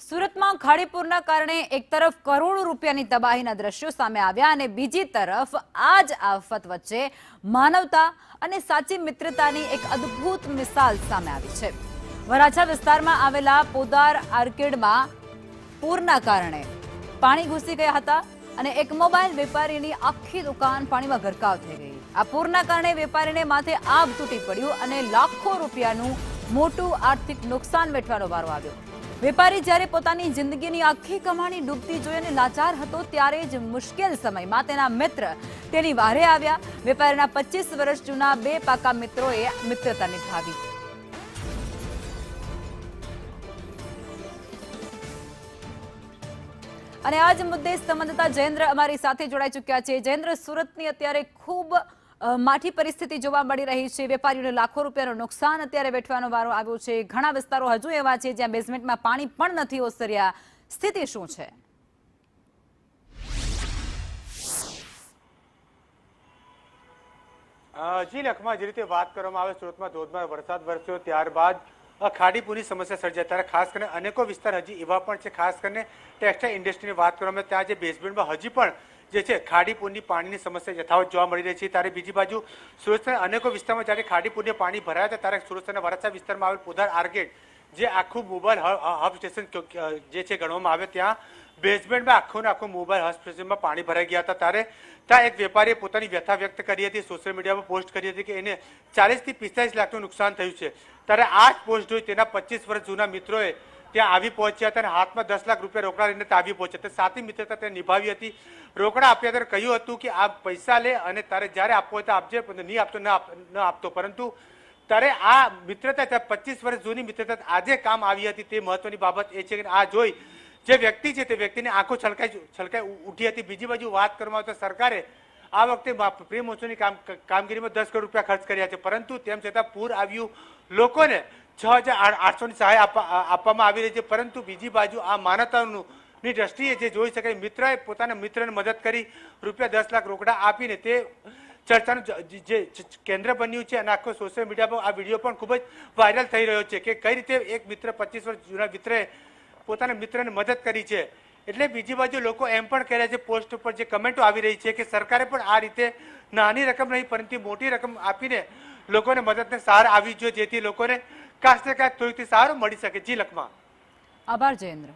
સુરતમાં ખાડીપુરના કારણે એક તરફ કરોડો રૂપિયાની તબાહીના દ્રશ્યો સામે આવ્યા અને બીજી તરફ આ જ આફત વચ્ચે માનવતા અને સાચી મિત્રતાની એક અદ્ભુત મિસાલ સામે આવી છે। વરાછા વિસ્તારમાં આવેલા પોદાર આર્કેડમાં પૂરના કારણે પાણી ઘૂસી ગયા હતા અને એક મોબાઈલ વેપારીની આખી દુકાન પાણીમાં ગરકાવ થઈ ગઈ। આ પૂરના કારણે વેપારીને માથે આભ તૂટી પડ્યું અને લાખો રૂપિયાનું મોટું આર્થિક નુકસાન વેઠવાનો વારો આવ્યો। વેપારી જ્યારે પોતાની જિંદગીની આખી કમાણી ડૂબતી જોઈ અને લાચાર હતો ત્યારે જ મુશ્કેલ સમયમાં તેના મિત્ર તેની વારે આવ્યા। વેપારીના 25 વર્ષ જૂના બે પાકા મિત્રોએ મિત્રતા નિભાવી। અને આજ મુદ્દે સંબંધતા જયેન્દ્ર અમારી સાથે જોડાઈ ચૂક્યા છે। જયેન્દ્ર, સુરતની અત્યારે ખૂબ માઠી પરિસ્થિતિ જોવા મળી રહી છે। વેપારીઓને લાખો રૂપિયાનું નુકસાન અત્યારે વેઠવાનો વારો આવ્યો છે। ઘણા વિસ્તારો હજુ એવા છે જ્યાં બેઝમેન્ટમાં પાણી પણ નથી ઓસર્યા। સ્થિતિ શું છે? જી લખમાં જે રીતે વાત કરવામાં આવે, સુરતમાં ધોધમાર વરસાદ વરસ્યો ત્યારબાદ ખાડીપુરની સમસ્યા સર્જાય ત્યારે ખાસ કરીને અનેકો વિસ્તાર હજી એવા પણ છે, ખાસ કરીને ટેક્સટાઇલ ઇન્ડસ્ટ્રીની વાત કરવામાં આવે ત્યાં જે બેઝમેન્ટમાં હજી પણ જે છે ખાડીપુરની પાણીની સમસ્યા યથાવત જોવા મળી રહી છે। ત્યારે બીજી બાજુ સુરતના અનેકો વિસ્તારમાં જ્યારે ખાડીપુરને પાણી ભરાયા હતા ત્યારે સુરતના વરાછા વિસ્તારમાં આવેલ પોદાર આર્કેડ જે આખું મોબાઈલ હબ સ્ટેશન જે છે ગણવામાં આવે ત્યાં બેઝમેન્ટમાં આખું મોબાઈલ હબ સ્ટેશનમાં પાણી ભરાઈ ગયા હતા। ત્યારે ત્યાં એક વેપારીએ પોતાની વ્યથા વ્યક્ત કરી હતી, સોશિયલ મીડિયામાં પોસ્ટ કરી હતી કે એને 40 થી 45 લાખનું નુકસાન થયું છે। ત્યારે આ જ પોસ્ટ જોઈ તેના 25 વર્ષ જૂના મિત્રોએ ત્યાં આવી પહોંચ્યા હતા અને હાથમાં 10 લાખ રૂપિયા રોકડા લઈને ત્યાં આવી પહોંચ્યા। સાથી મિત્રતા ત્યાં નિભાવી હતી, રોકડા આપ્યા ત્યારે કહ્યું હતું કે આ પૈસા લે અને તારે જ્યારે આપવો હોય તો આપજે, નહીં આપતો ન આપતો, પરંતુ ત્યારે આ મિત્રતા 25 વર્ષ જૂની મિત્રતા આજે કામ આવી હતી। તે મહત્વની બાબત એ છે કે આ જોઈ જે વ્યક્તિ છે તે વ્યક્તિની આંખો છલકાઈ ઉઠી હતી। બીજી બાજુ વાત કરવામાં આવે તો સરકારે આ વખતે પ્રી મોન્સૂનની કામગીરીમાં 10 કરોડ રૂપિયા ખર્ચ કર્યા છે, પરંતુ તેમ છતાં પૂર આવ્યું, લોકોને 6,800ની સહાય આપવામાં આવી રહી છે। પરંતુ બીજી બાજુ આ માનવતાની દ્રષ્ટિએ જે જોઈ શકાય, મિત્રએ પોતાના મિત્રને મદદ કરી રૂપિયા 10 લાખ રોકડા આપીને તે ચર્ચાનું જે કેન્દ્ર બન્યું છે અને આખો સોશિયલ મીડિયા પર આ વિડીયો પણ ખૂબ જ વાયરલ થઈ રહ્યો છે કે કઈ રીતે એક મિત્ર 25 વર્ષ જૂના મિત્રએ પોતાના મિત્રને મદદ કરી છે। એટલે બીજી બાજુ લોકો એમ પણ કહે રહ્યા છે, પોસ્ટ ઉપર જે કમેન્ટો આવી રહી છે કે સરકારે પણ આ રીતે નાની રકમ નહીં પરંતુ મોટી રકમ આપીને લોકોને મદદને સહારો આવી જોઈએ, જેથી લોકોને કાંઈ ને કાંઈ થોડીથી સહારો મળી શકે। જી લખમાં આભાર જયેન્દ્ર।